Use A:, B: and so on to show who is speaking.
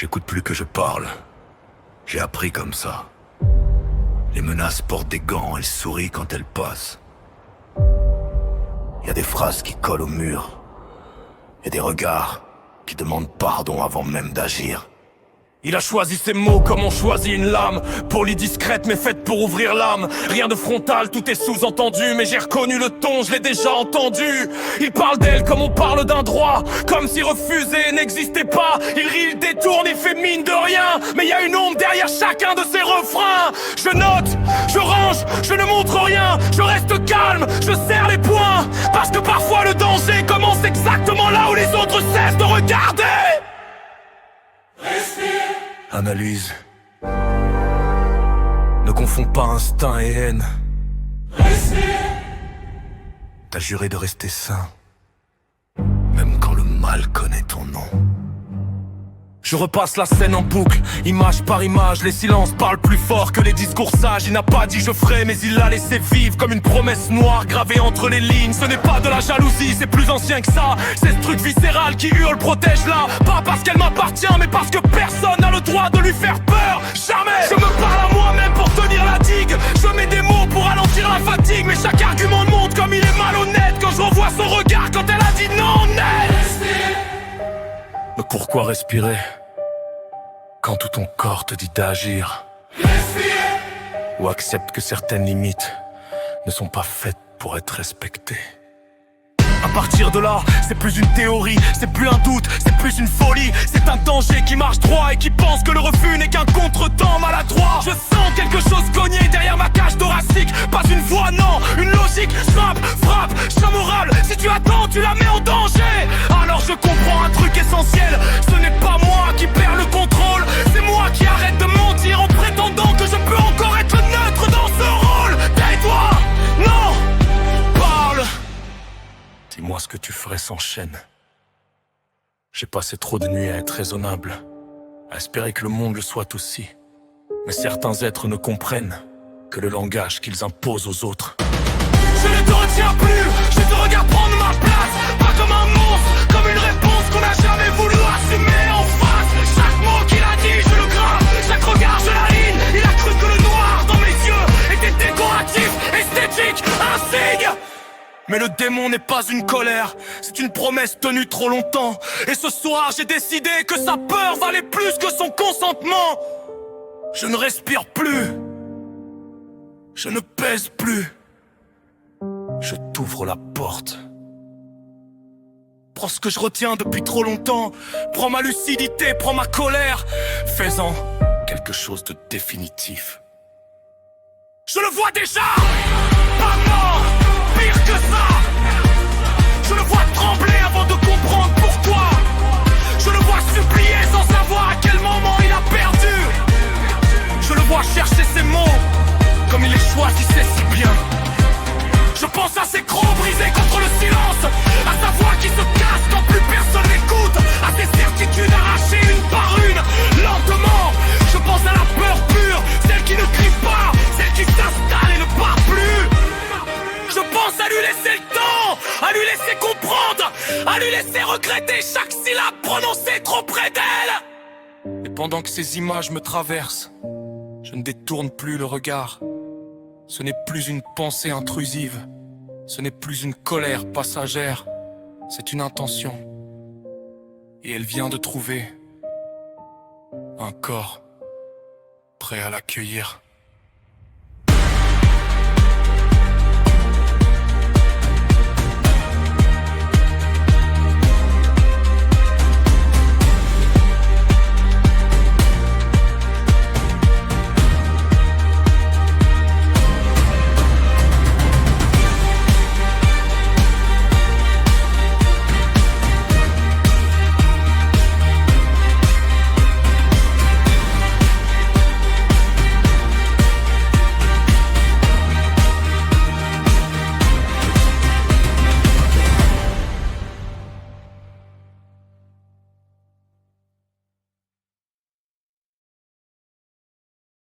A: J'écoute plus que je parle. J'ai appris comme ça. Les menaces portent des gants, elles sourient quand elles passent. Y a des phrases qui collent au mur. Y a des regards qui demandent pardon avant même d'agir.
B: Il a choisi ses mots comme on choisit une lame. Polie, discrète mais faite pour ouvrir l'âme. Rien de frontal, tout est sous-entendu. Mais j'ai reconnu le ton, je l'ai déjà entendu. Il parle d'elle comme on parle d'un droit. Comme si refuser n'existait pas. Il rit, il détourne, il fait mine de rien. Mais y a une ombre derrière chacun de ses refrains. Je note, je range, je ne montre rien. Je reste calme, je serre les poings. Parce que parfois le danger commence exactement là où les autres cessent de regarder.
A: Analyse.
B: Ne confonds pas instinct et haine.
A: T'as juré de rester sain, même quand le mal connaît ton nom.
B: Je repasse la scène en boucle, image par image. Les silences parlent plus fort que les discours sages. Il n'a pas dit je ferai, mais il l'a laissé vivre comme une promesse noire gravée entre les lignes. Ce n'est pas de la jalousie, c'est plus ancien que ça. C'est ce truc viscéral qui hurle, protège-la. Pas parce qu'elle m'appartient, mais parce que personne n'a le droit de lui faire peur. Jamais. Je me parle à moi-même pour tenir la digue. Je mets des mots pour ralentir la fatigue. Mais chaque argument montre comme il est malhonnête quand je revois son regard quand elle a dit non net. Mais pourquoi respirer quand tout ton corps te dit d'agir? Ou accepte que certaines limites ne sont pas faites pour être respectées. À partir de là, c'est plus une théorie, c'est plus un doute, c'est plus une folie. C'est un danger qui marche droit et qui pense que le refus n'est qu'un contretemps maladroit. Je sens quelque chose cogner derrière ma cage thoracique. Pas une voix, non, une logique. Frappe, chat moral. Si tu attends, tu la mets en danger. Alors je comprends un truc essentiel. Ce n'est pas moi qui perds le contrôle. C'est moi qui arrête de mentir en prétendant que je peux encore être neutre dans ce rôle. Tais-toi, non, parle. Dis-moi ce que tu ferais sans chaîne. J'ai passé trop de nuits à être raisonnable, à espérer que le monde le soit aussi. Mais certains êtres ne comprennent que le langage qu'ils imposent aux autres. Je ne te retiens plus, je te regarde prendre ma place. Pas comme un monstre, comme une réponse qu'on n'a jamais voulu assumer en face. Chaque mot qu'il a dit, je le grave, chaque regard, je l'aligne. Il a cru que le noir dans mes yeux était décoratif, esthétique, un signe. Mais le démon n'est pas une colère, c'est une promesse tenue trop longtemps. Et ce soir j'ai décidé que sa peur valait plus que son consentement. Je ne respire plus, je ne pèse plus. Je t'ouvre la porte. Prends ce que je retiens depuis trop longtemps. Prends ma lucidité, prends ma colère. Fais-en quelque chose de définitif. Je le vois déjà, pas mort, pire que ça. Je le vois trembler avant de comprendre pourquoi. Je le vois supplier sans savoir à quel moment il a perdu. Je le vois chercher ses mots comme il les choisissait si bien. Je pense à ses crocs brisés contre le silence, à sa voix qui se casse quand plus personne n'écoute, à ses certitudes arrachées une par une, lentement. Je pense à la peur pure, celle qui ne crie pas, celle qui s'installe et ne part plus. Je pense à lui laisser le temps, à lui laisser comprendre, à lui laisser regretter chaque syllabe prononcée trop près d'elle. Et pendant que ces images me traversent, je ne détourne plus le regard. Ce n'est plus une pensée intrusive, ce n'est plus une colère passagère, c'est une intention. Et elle vient de trouver un corps prêt à l'accueillir.